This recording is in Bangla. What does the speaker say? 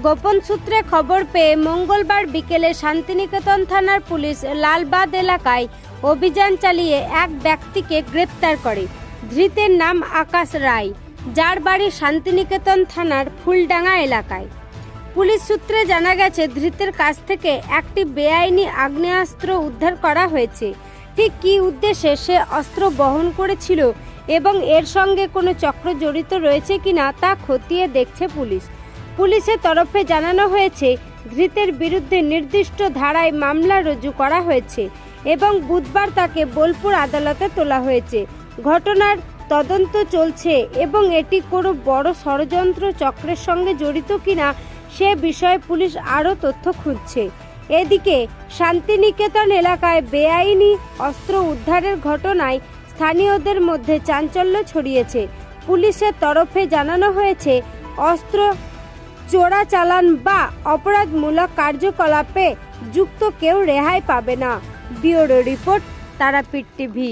গোপন সূত্রে খবর পেয়ে মঙ্গলবার বিকেলে শান্তিনিকেতন থানার পুলিশ লালবাদ এলাকায় অভিযান চালিয়ে এক ব্যক্তিকে গ্রেপ্তার করে। ধৃতের নাম আকাশ রায়, যার বাড়ি শান্তিনিকেতন থানার ফুলডাঙ্গা এলাকায়। পুলিশ সূত্রে জানা গেছে, ধৃতের কাছ থেকে একটি বেআইনি আগ্নেয়াস্ত্র উদ্ধার করা হয়েছে। ঠিক কী উদ্দেশ্যে সে অস্ত্র বহন করেছিল এবং এর সঙ্গে কোনো চক্র জড়িত রয়েছে কিনা তা খতিয়ে দেখছে পুলিশ। পুলিশের তরফে জানানো হয়েছে, ধৃতের বিরুদ্ধে নির্দিষ্ট ধারায় মামলা রুজু করা হয়েছে এবং বুধবার তাকে বোলপুর আদালতে তোলা হয়েছে। ঘটনার তদন্ত চলছে এবং এটি কোনো বড় ষড়যন্ত্র চক্রের সঙ্গে জড়িত কিনা সে বিষয়ে পুলিশ আরও তথ্য খুঁজছে। এদিকে শান্তিনিকেতন এলাকায় বেআইনি অস্ত্র উদ্ধারের ঘটনায় স্থানীয়দের মধ্যে চাঞ্চল্য ছড়িয়েছে। পুলিশের তরফে জানানো হয়েছে, অস্ত্র চোরাচালান বা অপরাধমূলক কার্যকলাপে যুক্ত কেউ রেহাই পাবে না। Bureau report, Tarapith TV.